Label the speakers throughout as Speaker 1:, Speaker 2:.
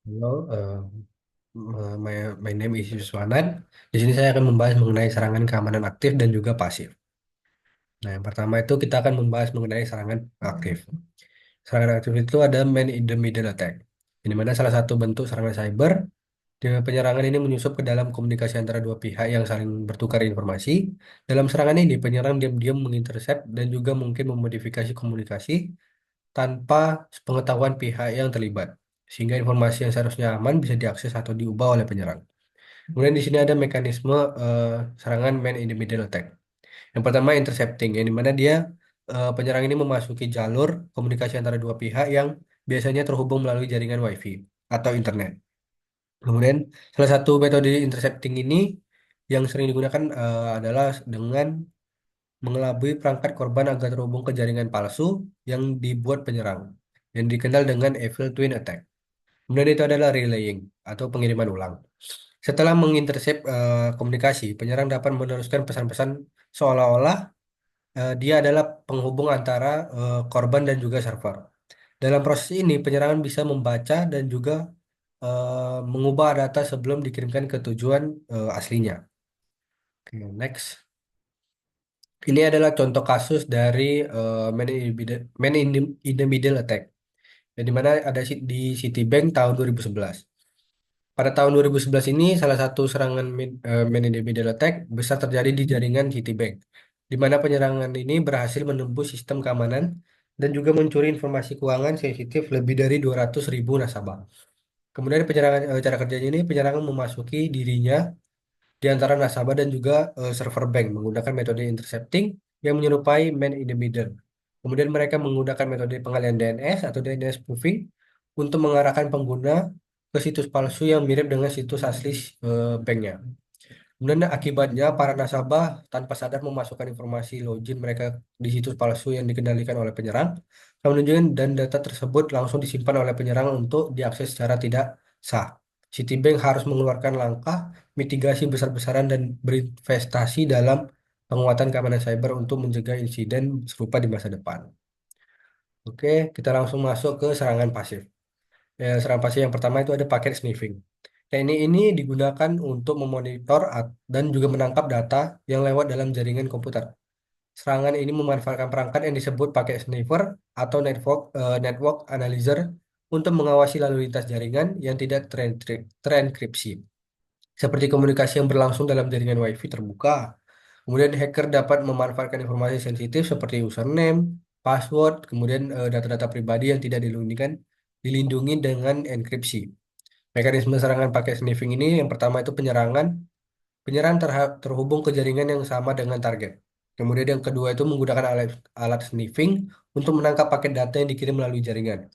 Speaker 1: Halo, my name is Yuswanan. Di sini saya akan membahas mengenai serangan keamanan aktif dan juga pasif. Nah, yang pertama itu kita akan membahas mengenai serangan aktif. Serangan aktif itu ada man in the middle attack, di mana salah satu bentuk serangan cyber. Dengan penyerangan ini menyusup ke dalam komunikasi antara dua pihak yang saling bertukar informasi. Dalam serangan ini, penyerang diam-diam mengintercept dan juga mungkin memodifikasi komunikasi tanpa pengetahuan pihak yang terlibat, sehingga informasi yang seharusnya aman bisa diakses atau diubah oleh penyerang. Kemudian di sini ada mekanisme serangan man in the middle attack. Yang pertama intercepting, yang dimana dia penyerang ini memasuki jalur komunikasi antara dua pihak yang biasanya terhubung melalui jaringan WiFi atau internet. Kemudian salah satu metode intercepting ini yang sering digunakan adalah dengan mengelabui perangkat korban agar terhubung ke jaringan palsu yang dibuat penyerang, yang dikenal dengan Evil Twin Attack. Kemudian itu adalah relaying atau pengiriman ulang. Setelah mengintercept komunikasi, penyerang dapat meneruskan pesan-pesan seolah-olah dia adalah penghubung antara korban dan juga server. Dalam proses ini, penyerangan bisa membaca dan juga mengubah data sebelum dikirimkan ke tujuan aslinya. Oke, next. Ini adalah contoh kasus dari man in the middle attack, yang dimana ada di Citibank tahun 2011. Pada tahun 2011 ini, salah satu serangan man in the middle attack besar terjadi di jaringan Citibank, di mana penyerangan ini berhasil menembus sistem keamanan dan juga mencuri informasi keuangan sensitif lebih dari 200.000 nasabah. Kemudian penyerangan cara kerjanya ini, penyerangan memasuki dirinya di antara nasabah dan juga server bank menggunakan metode intercepting yang menyerupai man in the middle. Kemudian mereka menggunakan metode pengalian DNS atau DNS spoofing untuk mengarahkan pengguna ke situs palsu yang mirip dengan situs asli banknya. Kemudian akibatnya para nasabah tanpa sadar memasukkan informasi login mereka di situs palsu yang dikendalikan oleh penyerang. Kemudian dan data tersebut langsung disimpan oleh penyerang untuk diakses secara tidak sah. Citibank harus mengeluarkan langkah mitigasi besar-besaran dan berinvestasi dalam penguatan keamanan cyber untuk mencegah insiden serupa di masa depan. Oke, kita langsung masuk ke serangan pasif. Serangan pasif yang pertama itu ada paket sniffing. Teknik ini digunakan untuk memonitor dan juga menangkap data yang lewat dalam jaringan komputer. Serangan ini memanfaatkan perangkat yang disebut paket sniffer atau network analyzer untuk mengawasi lalu lintas jaringan yang tidak terenkripsi, seperti komunikasi yang berlangsung dalam jaringan WiFi terbuka. Kemudian hacker dapat memanfaatkan informasi sensitif seperti username, password, kemudian data-data pribadi yang tidak dilindungi dengan enkripsi. Mekanisme serangan pakai sniffing ini yang pertama itu penyerang terhubung ke jaringan yang sama dengan target. Kemudian yang kedua itu menggunakan alat sniffing untuk menangkap paket data yang dikirim melalui jaringan.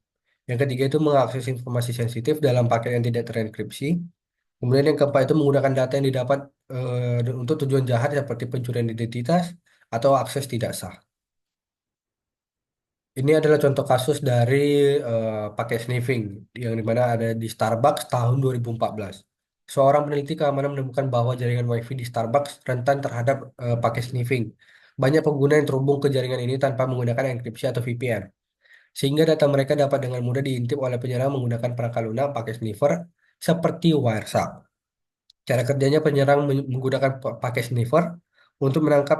Speaker 1: Yang ketiga itu mengakses informasi sensitif dalam paket yang tidak terenkripsi. Kemudian yang keempat itu menggunakan data yang didapat untuk tujuan jahat seperti pencurian identitas atau akses tidak sah. Ini adalah contoh kasus dari pakai sniffing yang dimana ada di Starbucks tahun 2014. Seorang peneliti keamanan menemukan bahwa jaringan WiFi di Starbucks rentan terhadap pakai sniffing. Banyak pengguna yang terhubung ke jaringan ini tanpa menggunakan enkripsi atau VPN, sehingga data mereka dapat dengan mudah diintip oleh penyerang menggunakan perangkat lunak pakai sniffer seperti Wireshark. Cara kerjanya penyerang menggunakan pakai sniffer untuk menangkap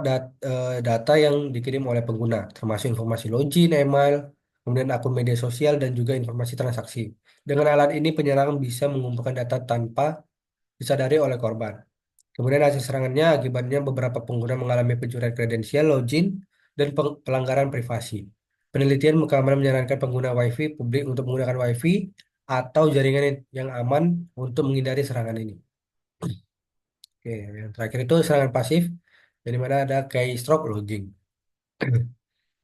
Speaker 1: data yang dikirim oleh pengguna, termasuk informasi login, email, kemudian akun media sosial, dan juga informasi transaksi. Dengan alat ini, penyerang bisa mengumpulkan data tanpa disadari oleh korban. Kemudian hasil serangannya akibatnya beberapa pengguna mengalami pencurian kredensial, login, dan pelanggaran privasi. Penelitian keamanan menyarankan pengguna WiFi publik untuk menggunakan WiFi atau jaringan yang aman untuk menghindari serangan ini. Oke, yang terakhir itu serangan pasif, di mana ada keystroke logging.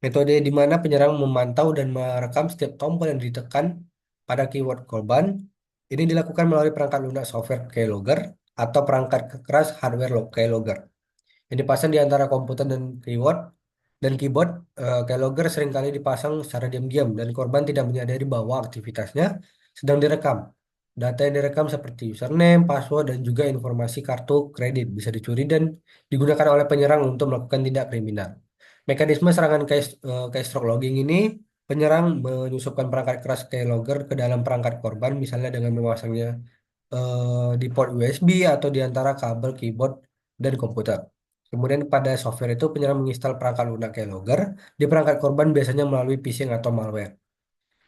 Speaker 1: Metode di mana penyerang memantau dan merekam setiap tombol yang ditekan pada keyword korban. Ini dilakukan melalui perangkat lunak software keylogger atau perangkat keras hardware keylogger yang dipasang di antara komputer dan keyboard. Keylogger seringkali dipasang secara diam-diam dan korban tidak menyadari bahwa aktivitasnya sedang direkam. Data yang direkam seperti username, password, dan juga informasi kartu kredit bisa dicuri dan digunakan oleh penyerang untuk melakukan tindak kriminal. Mekanisme serangan keystroke logging ini Penyerang menyusupkan perangkat keras keylogger ke dalam perangkat korban, misalnya dengan memasangnya di port USB atau di antara kabel keyboard dan komputer. Kemudian pada software itu penyerang menginstal perangkat lunak keylogger di perangkat korban biasanya melalui phishing atau malware.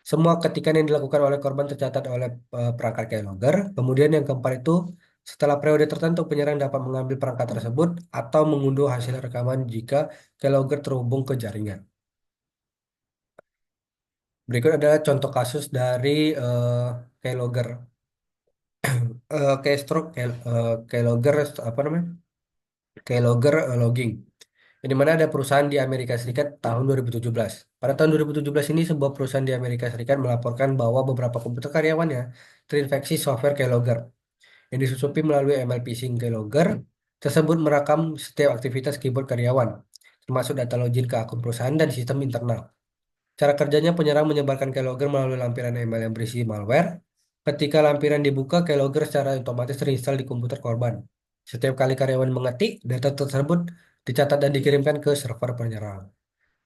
Speaker 1: Semua ketikan yang dilakukan oleh korban tercatat oleh perangkat keylogger. Kemudian yang keempat itu setelah periode tertentu penyerang dapat mengambil perangkat tersebut atau mengunduh hasil rekaman jika keylogger terhubung ke jaringan. Berikut adalah contoh kasus dari keylogger, keystroke, keylogger apa namanya? Keylogger logging. Di mana ada perusahaan di Amerika Serikat tahun 2017. Pada tahun 2017 ini sebuah perusahaan di Amerika Serikat melaporkan bahwa beberapa komputer karyawannya terinfeksi software keylogger yang disusupi melalui email phishing. Keylogger tersebut merekam setiap aktivitas keyboard karyawan, termasuk data login ke akun perusahaan dan sistem internal. Cara kerjanya penyerang menyebarkan keylogger melalui lampiran email yang berisi malware. Ketika lampiran dibuka, keylogger secara otomatis terinstall di komputer korban. Setiap kali karyawan mengetik, data tersebut dicatat dan dikirimkan ke server penyerang.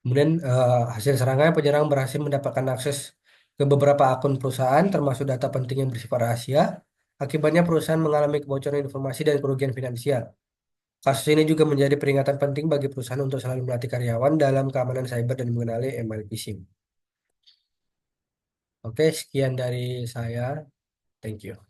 Speaker 1: Kemudian hasil serangan penyerang berhasil mendapatkan akses ke beberapa akun perusahaan, termasuk data penting yang bersifat rahasia. Akibatnya perusahaan mengalami kebocoran informasi dan kerugian finansial. Kasus ini juga menjadi peringatan penting bagi perusahaan untuk selalu melatih karyawan dalam keamanan cyber dan mengenali email phishing. Oke, sekian dari saya. Thank you.